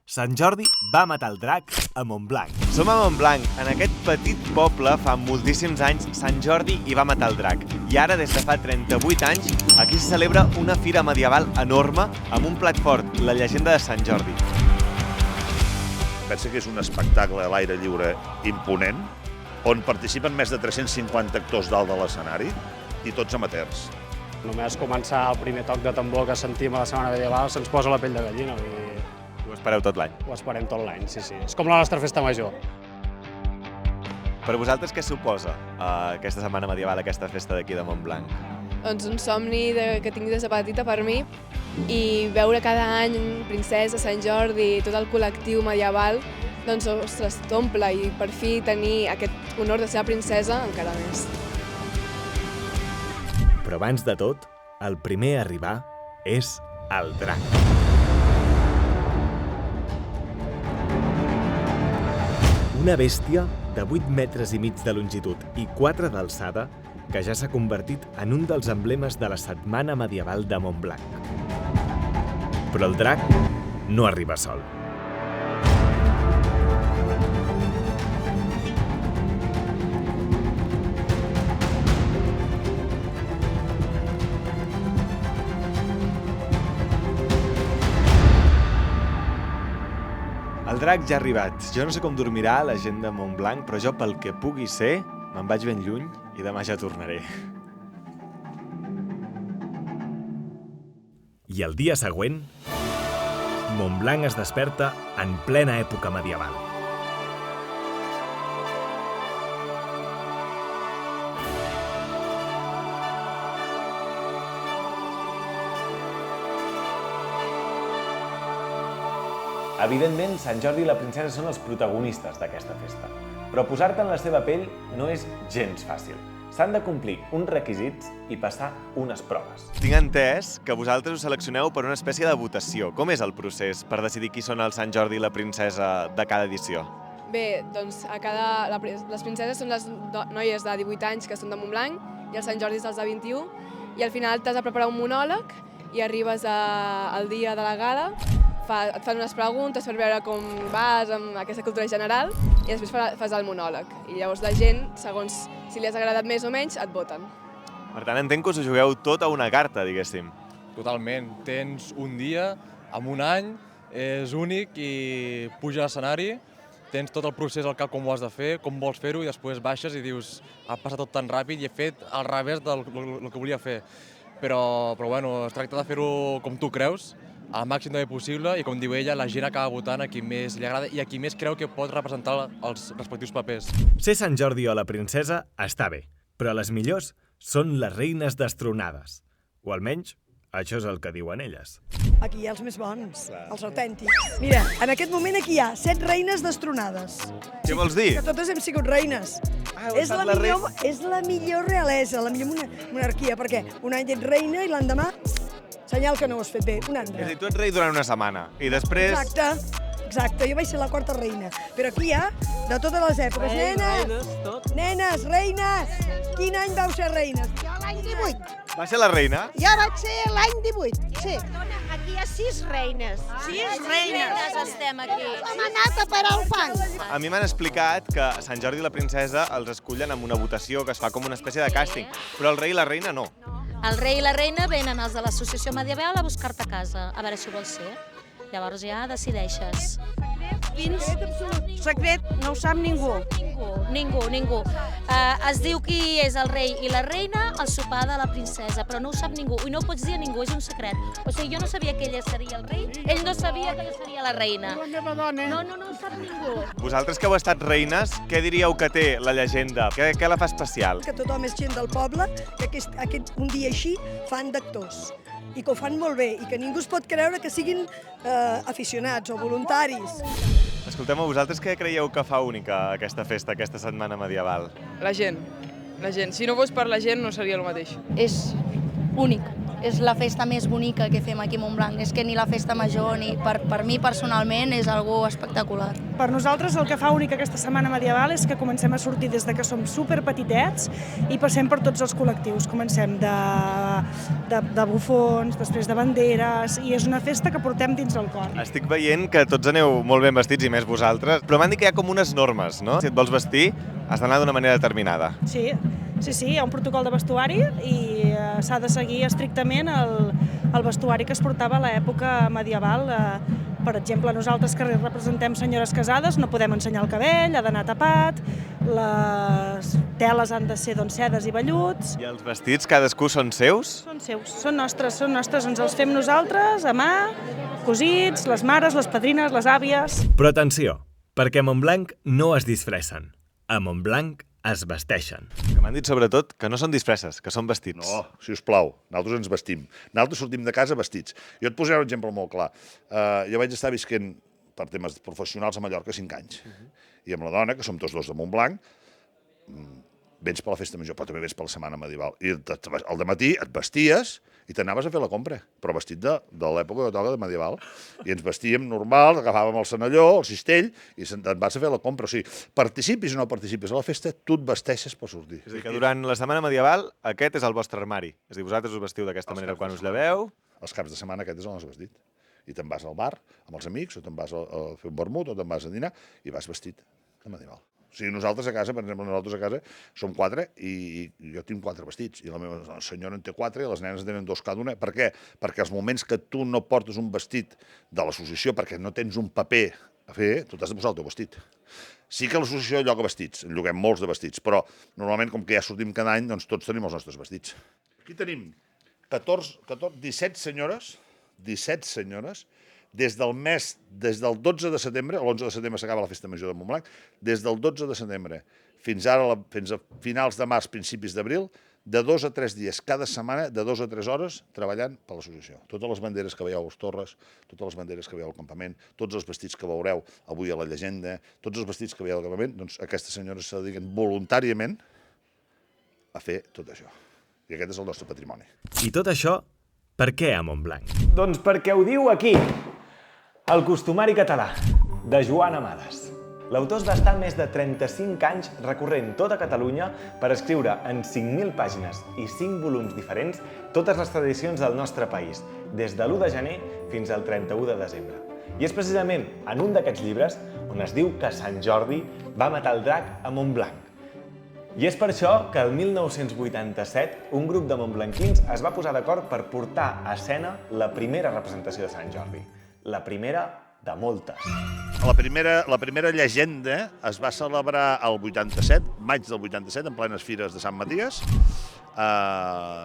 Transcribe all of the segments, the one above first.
Sant Jordi va matar el drac a Montblanc. Som a Montblanc. En aquest petit poble fa moltíssims anys Sant Jordi hi va matar el drac. I ara, des de fa 38 anys, aquí se celebra una fira medieval enorme amb un plat fort, la llegenda de Sant Jordi. Pensa que és un espectacle a l'aire lliure imponent, on participen més de 350 actors dalt de l'escenari i tots amateurs. Només començar el primer toc de tambor que sentim a la setmana medieval se'ns posa la pell de gallina. Ho espereu tot l'any? Ho esperem tot l'any, sí. És com la nostra festa major. Per vosaltres, què suposa aquesta setmana medieval, aquesta festa d'aquí de Montblanc? Doncs un somni que tinc des de petita per mi i veure cada any Princesa, Sant Jordi, tot el col·lectiu medieval, doncs, ostres, t'omple i per fi tenir aquest honor de ser la princesa encara més. Però abans de tot, el primer a arribar és el drac. Una bèstia de 8 metres i mig de longitud i 4 d'alçada que ja s'ha convertit en un dels emblemes de la setmana medieval de Montblanc. Però el drac no arriba sol. El drac ja ha arribat. Jo no sé com dormirà la gent de Montblanc, però jo, pel que pugui ser, me'n vaig ben lluny i demà ja tornaré. I el dia següent, Montblanc es desperta en plena època medieval. Evidentment, Sant Jordi i la princesa són els protagonistes d'aquesta festa. Però posar-te en la seva pell no és gens fàcil. S'han de complir uns requisits i passar unes proves. Tinc entès que vosaltres us seleccioneu per una espècie de votació. Com és el procés per decidir qui són el Sant Jordi i la princesa de cada edició? Bé, doncs les princeses són les noies de 18 anys que són de Montblanc i el Sant Jordi és dels de 21 i al final t'has de preparar un monòleg i arribes al dia de la gala, et fan unes preguntes per veure com vas amb aquesta cultura general i després fas el monòleg. I llavors la gent, segons si li has agradat més o menys, et voten. Per tant, entenc que us ho jugueu tot a una carta, diguéssim. Totalment. Tens un dia, amb un any, és únic i puja a l'escenari, tens tot el procés al cap com ho has de fer, com vols fer-ho i després baixes i dius ha passat tot tan ràpid i he fet al revés del que volia fer. Però bueno, es tracta de fer-ho com tu creus, al màxim de bé possible i, com diu ella, la gent acaba votant a qui més li agrada i a qui més creu que pot representar els respectius papers. Ser Sant Jordi o la princesa està bé, però les millors són les reines destronades. O almenys, això és el que diuen elles. Aquí hi ha els més bons, els autèntics. Mira, en aquest moment aquí hi ha 7 reines destronades. Què vols dir? Que totes hem sigut reines. És la millor realesa, la millor monarquia, perquè un any ets reina i l'endemà, senyal que no ho has fet bé, un altre. És a dir, tu ets rei durant una setmana i després... Exacte, jo vaig ser la 4ª reina. Però aquí hi ha de totes les èpoques. Nenes, reines! Quin any vau ser reines? Jo l'any 18. Va ser la reina? Jo vaig ser l'any 18, sí. Dona, aquí hi ha 6 reines. 6 reines estem aquí. Hem anat a parar el fang. A mi m'han explicat que Sant Jordi i la princesa els escullen amb una votació que es fa com una espècie de càsting, però el rei i la reina no. El rei i la reina venen els de l'associació medieval a buscar-te a casa, a veure si ho vols ser. Llavors ja decideixes. Secret, no ho sap ningú. Ningú. Es diu qui és el rei i la reina al sopar de la princesa, però no ho sap ningú. I no ho pots dir a ningú, és un secret. O sigui, jo no sabia que ella seria el rei, ell no sabia que ella seria la reina. No ho sap ningú. Vosaltres que heu estat reines, què diríeu que té la llegenda? Què la fa especial? Que tothom és gent del poble, que un dia així fan d'actors. I que ho fan molt bé, i que ningú es pot creure que siguin aficionats o voluntaris. Escolteu-me, vosaltres què creieu que fa única aquesta festa, aquesta setmana medieval? La gent. Si no fos per la gent no seria el mateix. És únic. és la festa més bonica que fem aquí a Montblanc. És que ni la festa major, ni per mi personalment, és algo espectacular. Per nosaltres el que fa única aquesta setmana medieval és que comencem a sortir des de que som superpetitets i passem per tots els col·lectius. Comencem de bufons, després de banderes, i és una festa que portem dins el cor. Estic veient que tots aneu molt ben vestits, i més vosaltres, però m'han dit que hi ha com unes normes, no? Si et vols vestir, has d'anar d'una manera determinada. Sí, hi ha un protocol de vestuari i s'ha de seguir estrictament el vestuari que es portava a l'època medieval. Per exemple, nosaltres que representem senyores casades no podem ensenyar el cabell, ha d'anar tapat, les teles han de ser sedes i velluts. I els vestits, cadascú són seus? Són seus, són nostres, ens els fem nosaltres, a mà, cosits, les mares, les padrines, les àvies. Però atenció, perquè a Montblanc no es disfressen, a Montblanc es vesteixen. Que m'han dit sobretot que no són disfresses, que són vestits. No, si us plau, nosaltres ens vestim. Nosaltres sortim de casa vestits. Jo et posaré un exemple molt clar. Jo vaig estar visquent per temes professionals a Mallorca 5 anys. I amb la dona, que som tots dos de Montblanc, vens per la festa major, però també vens per la setmana medieval. I al dematí et vesties i t'anaves a fer la compra, però vestit de l'època que toca de medieval. I ens vestíem normal, agafàvem el senalló, el cistell, i et vas a fer la compra. O sigui, participis o no participis a la festa, tu et vesteixes per sortir. És a dir, que durant la setmana medieval aquest és el vostre armari. És a dir, vosaltres us vestiu d'aquesta manera quan us lleveu. Els caps de setmana aquest és el nostre vestit. I te'n vas al bar amb els amics, o te'n vas a fer un vermut, o te'n vas a dinar, i vas vestit de medieval. O sigui, nosaltres a casa, per exemple, som 4 i jo tinc 4 vestits i la meva senyora en té 4 i les nenes en tenen 2 cada una. Per què? Perquè els moments que tu no portes un vestit de l'associació perquè no tens un paper a fer, tu t'has de posar el teu vestit. Sí que l'associació lloga vestits, en lloguem molts de vestits, però normalment, com que ja sortim cada any, doncs tots tenim els nostres vestits. Aquí tenim 17 senyores, des del 12 de setembre, l'11 de setembre s'acaba la festa major de Montblanc, des del 12 de setembre fins a finals de març, principis d'abril, de 2 a 3 dies cada setmana, de 2 a 3 hores, treballant per l'associació. Totes les banderes que veieu a les torres, totes les banderes que veieu al campament, tots els vestits que veureu avui a la llegenda, tots els vestits que veieu al campament, doncs aquestes senyores se dediquen voluntàriament a fer tot això. I aquest és el nostre patrimoni. I tot això, per què a Montblanc? Doncs perquè ho diu aquí, el costumari català, de Joan Amades. L'autor es va estar més de 35 anys recorrent tota Catalunya per escriure en 5.000 pàgines i 5 volums diferents totes les tradicions del nostre país, des de l'1 de gener fins al 31 de desembre. I és precisament en un d'aquests llibres on es diu que Sant Jordi va matar el drac a Montblanc. I és per això que el 1987 un grup de montblanquins es va posar d'acord per portar a escena la primera representació de Sant Jordi. La primera de moltes. La primera llegenda es va celebrar el 87, maig del 87, en plenes fires de Sant Maties.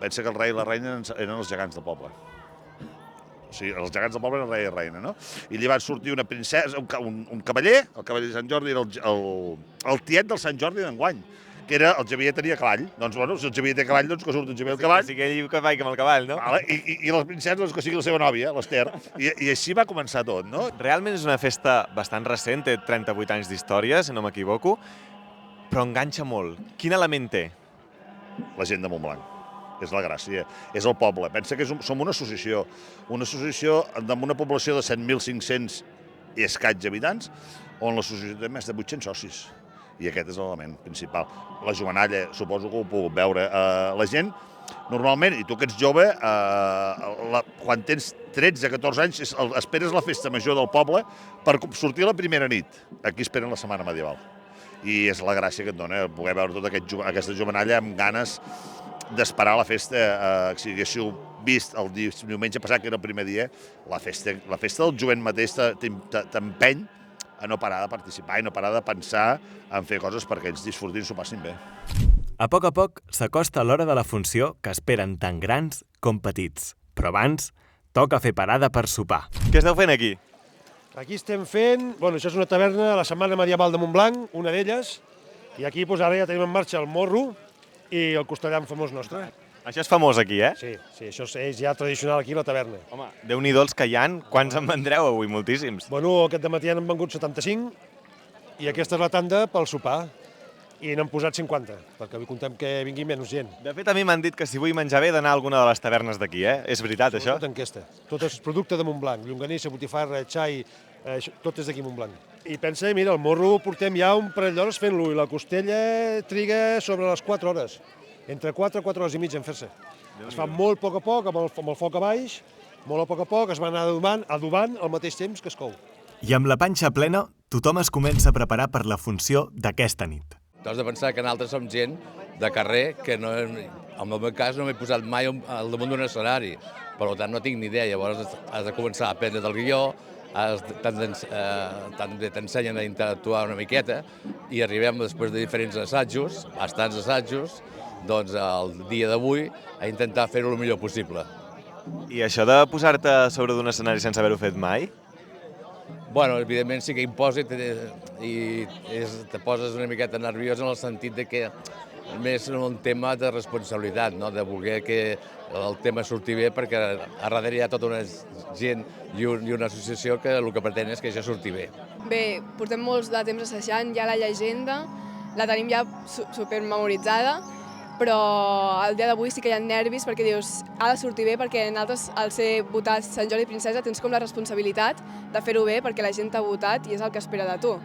Pensa que el rei i la reina eren els gegants del poble. O sigui, els gegants del poble eren el rei i la reina, no? I li van sortir una princesa, un cavaller, el cavaller de Sant Jordi era el tiet del Sant Jordi d'enguany, que era el Xavier tenia cavall. Doncs, bueno, si el Xavier té cavall, doncs que surt el Xavier el cavall. Sí, que sigui que vagi amb el cavall, no? I les princeses, doncs que sigui la seva nòvia, l'Ester. I així va començar tot, no? Realment és una festa bastant recent, té 38 anys d'història, si no m'equivoco, però enganxa molt. Quin element té? La gent de Montblanc. És la gràcia, és el poble. Pensa que som una associació amb una població de 7.500 i escaig habitants, on l'associació té més de 800 socis. I aquest és l'element principal. La jovenalla, suposo que ho heu pogut veure. La gent, normalment, i tu que ets jove, quan tens 13-14 anys, esperes la festa major del poble per sortir la primera nit. Aquí esperen la setmana medieval. I és la gràcia que et dona poder veure tota aquesta jovenalla amb ganes d'esperar la festa. Si haguéssiu vist el diumenge passat, que era el primer dia, la festa del jovent mateix t'empeny a no parar de participar i no parar de pensar en fer coses perquè ells disfrutin, s'ho passin bé. A poc s'acosta l'hora de la funció que esperen tant grans com petits. Però abans, toca fer parada per sopar. Què esteu fent aquí? Aquí estem fent... Bueno, això és una taverna, la Setmana Medieval de Montblanc, una d'elles, i aquí ara ja tenim en marxa el morro i el costellam famós nostre. Això és famós aquí, eh? Sí, això és ja tradicional aquí a la taverna. Home, Déu-n'hi-do els que hi ha. Quants en vendreu avui? Moltíssims. Bueno, aquest dematí han vengut 75 i aquesta és la tanda pel sopar. i n'han posat 50, perquè avui comptem que vingui menys gent. De fet, a mi m'han dit que si vull menjar bé he d'anar a alguna de les tavernes d'aquí, És veritat, això? Tot enquesta. Tot és producte de Montblanc. Llonganissa, botifarra, xai, tot és d'aquí Montblanc. I pensa, mira, el morro portem ja un parell d'hores fent-lo i la costella triga sobre les 4 hores. Entre 4 i 4 hores i mitja en fer-se. Es fa molt a poc, amb el foc a baix, molt a poc, es va anar adobant al mateix temps que es cou. I amb la panxa plena, tothom es comença a preparar per la funció d'aquesta nit. Tu has de pensar que nosaltres som gent de carrer que no, en el meu cas no m'he posat mai al damunt d'un escenari, per tant no tinc ni idea, llavors has de començar a aprendre del guió, també t'ensenyen a interactuar una miqueta i arribem després de diferents assajos, bastants assajos, doncs el dia d'avui a intentar fer-ho el millor possible. I això de posar-te sobre d'un escenari sense haver-ho fet mai? Bueno, evidentment sí que imposa i te poses una miqueta nerviós en el sentit de que més un tema de responsabilitat, no? De voler que el tema surti bé, perquè a darrere hi ha tota una gent i una associació que el que pretén és que això surti bé. Bé, portem molts de temps assajant, ja la llegenda la tenim ja supermemoritzada, però el dia d'avui sí que hi ha nervis perquè dius ha de sortir bé, perquè nosaltres al ser votat Sant Jordi Princesa tens com la responsabilitat de fer-ho bé perquè la gent t'ha votat i és el que espera de tu.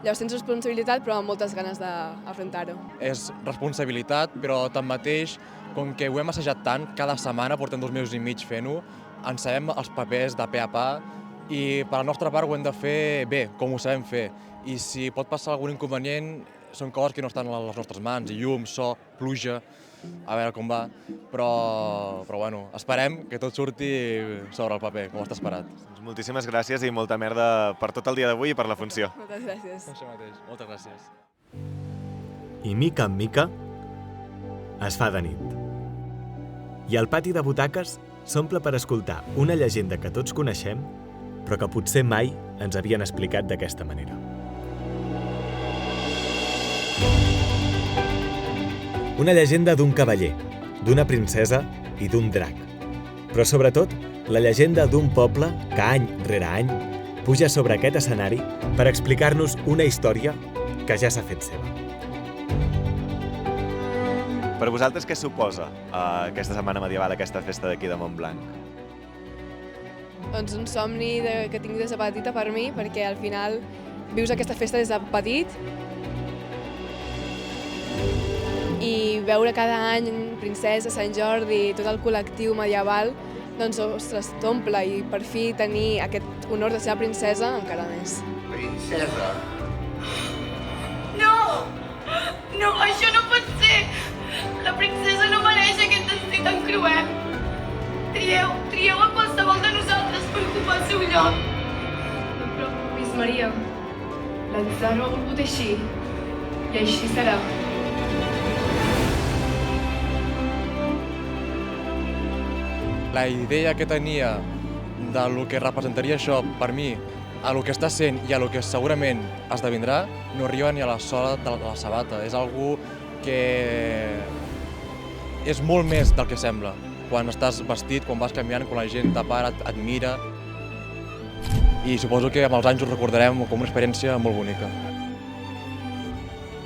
Llavors tens responsabilitat però amb moltes ganes d'afrontar-ho. És responsabilitat, però tanmateix, com que ho hem assajat tant, cada setmana, portem 2 mesos i mig fent-ho, ens sabem els papers de pe a pa i per la nostra part ho hem de fer bé, com ho sabem fer. I si pot passar algun inconvenient, són coses que no estan a les nostres mans, i llum, so, pluja, a veure com va, però bueno, esperem que tot surti sobre el paper, com està esperat. Moltíssimes gràcies i molta merda per tot el dia d'avui i per la funció. Moltes gràcies. Això mateix, moltes gràcies. I mica en mica es fa de nit. I el pati de butaques s'omple per escoltar una llegenda que tots coneixem, però que potser mai ens havien explicat d'aquesta manera. Una llegenda d'un cavaller, d'una princesa i d'un drac. Però sobretot, la llegenda d'un poble que any rere any puja sobre aquest escenari per explicar-nos una història que ja s'ha fet seva. Per vosaltres què suposa aquesta setmana medieval, aquesta festa d'aquí de Montblanc? Doncs un somni que tinc des de petita per mi, perquè al final vius aquesta festa des de petit i veure cada any Princesa, Sant Jordi, tot el col·lectiu medieval, doncs, ostres, t'omple i per fi tenir aquest honor de ser princesa encara més. Princesa? No! No, això no pot ser! La princesa no mereix aquest destí tan cruel. Trieu a qualsevol de nosaltres per ocupar el seu lloc. No et preocupis, Maria. L'atzar ho ha volgut així, i així serà. La idea que tenia de lo que representaria això per mi, a lo que està sent i a lo que segurament esdevindrà, no arriba ni a la sola de la sabata. És algo que és molt més del que sembla. Quan estàs vestit, quan vas canviant, quan la gent t'apara, et mira. I suposo que amb els anys ho recordarem com una experiència molt bonica.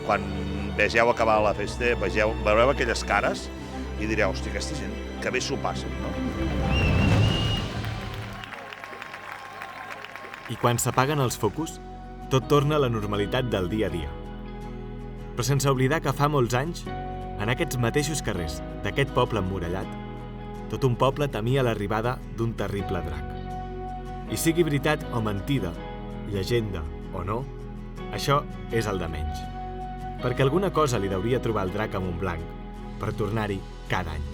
Quan vegeu acabar la festa, veureu aquelles cares i direu, hòstia, aquesta gent, que bé s'ho passen, no? I quan s'apaguen els focus, tot torna a la normalitat del dia a dia. Però sense oblidar que fa molts anys, en aquests mateixos carrers d'aquest poble emmurallat, tot un poble temia l'arribada d'un terrible drac. I sigui veritat o mentida, llegenda o no, això és el de menys. Perquè alguna cosa li deuria trobar el drac a Montblanc per tornar-hi cada any.